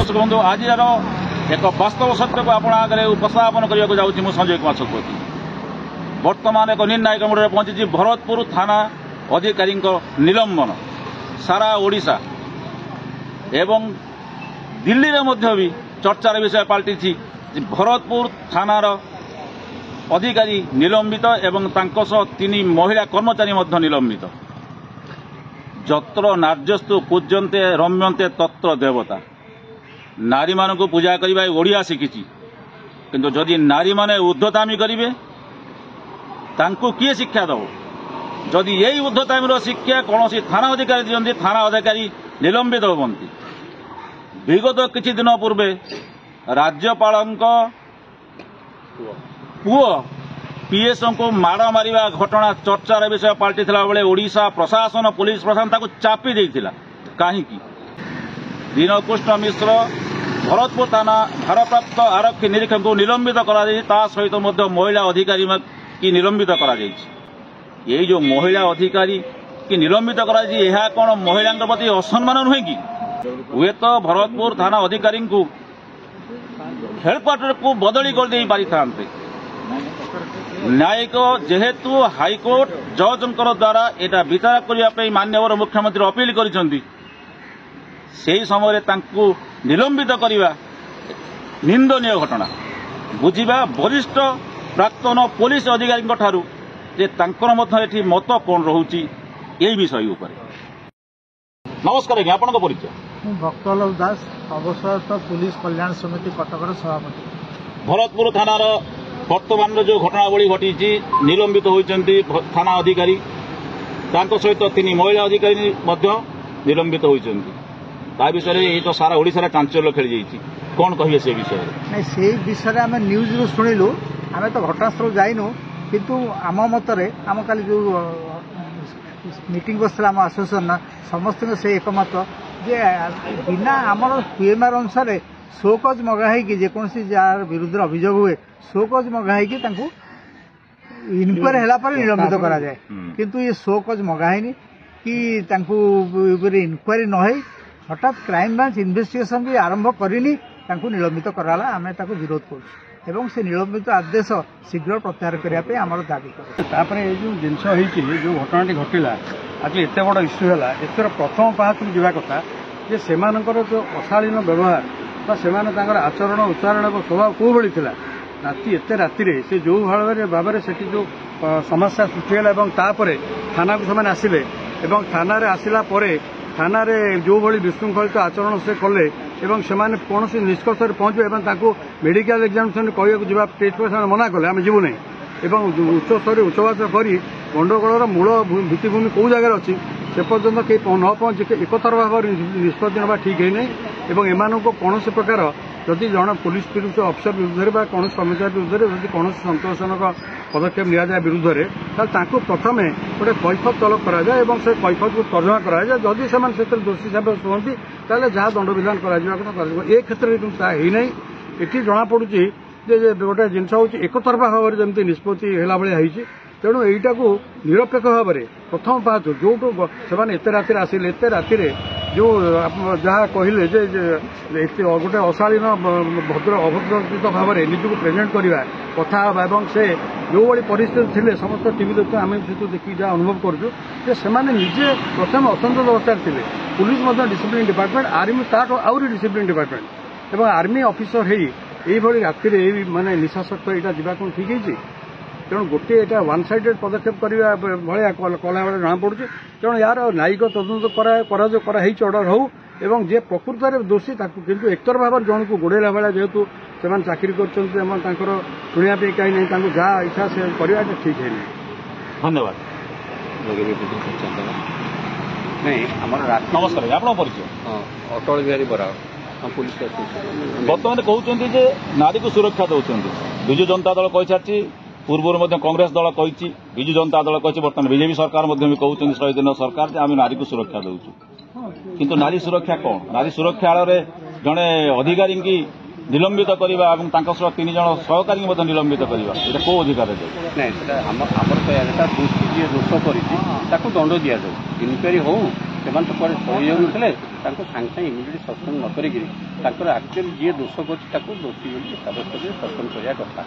दर्शक बंधु आज एक वास्तव सत्य को आपण आगे उपस्थापन करने को जाऊँ संजय कुमार शतपथी। वर्तमान एक निर्णायक मोड़े पहुंची भरतपुर थाना अधिकारी निलंबन सारा ओडिशा एवं दिल्ली में भी चर्चार विषय पलटि भरतपुर थानार अधिकारी निलंबित एवं तीन महिला कर्मचारी निलंबित। जत्र नार्यस्तु पूज्यन्ते रम्यन्ते तत्र देवता। नारी मान को पूजा करने ओडिया शिखी किंतु जदि नारी माने ऊर्ध्वतामी करेंगे तांको किए शिक्षा दब। जदि यही ऊर्ध्वतामी शिक्षा कौन थाना अधिकारी दिखती थाना अधिकारी निलंबित होती। विगत किछि दिन पूर्वे राज्यपाल पुओ पीएस को माड़ मारिबा घटना चर्चार विषय पलटिला बेले ओडिशा प्रशासन पुलिस प्रशासन ताको चापी देइथिला। कहीं दीनकृष्ण मिश्र भरतपुर थाना भारप्राप्त आरक्षी निरीक्षक को निलंबित करा सहित महिला अधिकारी की निलंबित करा यही जो महिला अधिकारी की निलंबित करा कौन महिला प्रति असम्मान नुहे कि हुए तो भरतपुर थाना अधिकारी को हेडक्वार्टर को बदली कर दे पारि थांते। न्यायिक जेहेतु हाईकोर्ट जज द्वारा एटा विचार करने माननीय मुख्यमंत्री अपील करिसेंती से समय निलंबित करने निंदनीय घटना बुझा वरिष्ठ प्राक्तन पुलिस अधिकारी ठारू जे तांकर मध्य मत कौन रोचे यही विषय उपर। नमस्कार आज्ञा आपन परिचय। भक्तवल्लभ दास अवसरत पुलिस कल्याण समिति कटकर सभापति। भरतपुर थानार वर्तमान जो घटनावली घटी निलंबित होती थाना अधिकारी सहित तीन महिला अधिकारी निलंबित होती विषय ये तो सारा ओडिशा चांचल्य खेली जाइए कौन कहिए से विषय नहीं से विषय आम न्यूज रू शुणिलु आम तो घटनास्थल जाइनु किंतु आम मतरे आम काली जो मीटिंग बसला आम आसोसिएसन समस्त से एकमत जे बिना आमर पीएमआर अनुसार शोकज मगाई जेकोसी जार विरुद्ध अभियोग हुए शोकज मगाई इनक्वारी है निलंबित करा जाए किंतु ये शोकज मगाईनी कि इनक्वारी न हो हठात क्राइम ब्रांच इन्वेस्टिगेशन भी आरंभ करनी निलंबित कराला आम विरोध कर से निलंबित आदेश शीघ्र प्रत्याहार करने आम दाबी कर जो जिनस जो घटना घटला आज एत बड़ इश्यू है एथर प्रथम पाहच को जावा कथा जे सेमानकर जो अशालीन व्यवहार से आचरण उच्चारण स्वभाव कौ भली थी राति एत राति से जो भाव में से जो समस्या सृष्टि है थाना को से आसिले थाना आसला थाना जो भली विशृंखलित आचरण से कले से कौन निष्कर्ष पहुंचे मेडिकल एग्जामिनेशन कहूँ टेस्ट पर मना कले आम जीवु नहीं उच्च स्तर उच्चवाच कर गंडगोल मूल भित्तिभूमि कौ जगार अच्छी से पर्यटन कहीं न पहुंचे एकतर भाव निष्पत्ति ना ठीक है नहीं एम कौन प्रकार जदि जन पुलिस विरुद्ध अफिसर विरुद्ध कौन कर्मचारी विरुद्ध कौन संतोषजनक पदक्षेप नि विरुद्ध में प्रथम गोटे कैफत तलब कराए से कैफत को तर्जमा कराए जदि से दोषी सब्यस्त होती जहाँ दंड विधान कर क्षेत्र में ताना ये जमापड़ी गोटे जिनस हूँ एकतरफा भाव में जमी निष्पत्ति है भाई तेणु यहीटा को निरपेक्ष भाव में प्रथम पाहच जो एत राति आसिले एत राति जो जहाँ कहले गोटे अशालीन भद्र अभद्रचित भाव में निजक प्रेजेंट करवा कथा से जो भाई परिस्थिति थे समस्त टीवी देखते आम सहित देखिए जहाँ अनुभव करें निजे प्रथम असंतोष अवस्था थे पुलिस डिसिप्लिन डिपार्टमेंट आर्मी ताठू आहरी डिसिप्लिन डिपार्टमेंट आर्मी ऑफिसर यही राति माने निशाशक्त यहाँ जावाक ठीक है तेणु गोटे यहाँ वन साइडेड पदक्षेप करने भाया कला भाई जमापड़ी तेणु यार न्यायिक तदंत अर्डर हो एवं जे प्रकृत में दोषी किंतु एकतर भाव जन को गोड़ेला भाया जेहेतु से चाकरी कर शुणा कहीं नहीं जहाँ इच्छा से करवा ठीक है धन्यवाद। नहीं नमस्कार आप परिचय। अटल बिहारी बराड़ पुलिस बर्तमान कहते नारी को सुरक्षा दौरान विजु जनता दल कही सारी पूर्व कांग्रेस दल कही विजु जनता दल कही बर्तमान बीजेपी सरकार कहते 100 दिन सरकार आम नारी को सुरक्षा दौचु किंतु नारी सुरक्षा कौन नारी सुरक्षा आड़ जड़े अधिकारी की निलंबित करवा और 3 जन सहकारी निलंबित करवा कौ अधिकार नहीं दोषी जी दोष कर दंड दि जाऊ इनक्वारी हो ସେମାନେ ତ କୁଆଡ଼େ ସହି ଯାଉନଥିଲେ ତାଙ୍କୁ ସାଙ୍ଗେ ସାଙ୍ଗେ ଇମିଡ଼ିଏଟ୍ ସସ୍ପେଣ୍ଡ ନ କରିକିରି ତାଙ୍କର ଆକ୍ଚୁଆଲି ଯିଏ ଦୋଷ କରୁଛି ତାକୁ ଦୋଷୀ ବୋଲି ସାବ୍ୟସ୍ତ କରି ସସ୍ପେଣ୍ଡ କରିବା କଥା।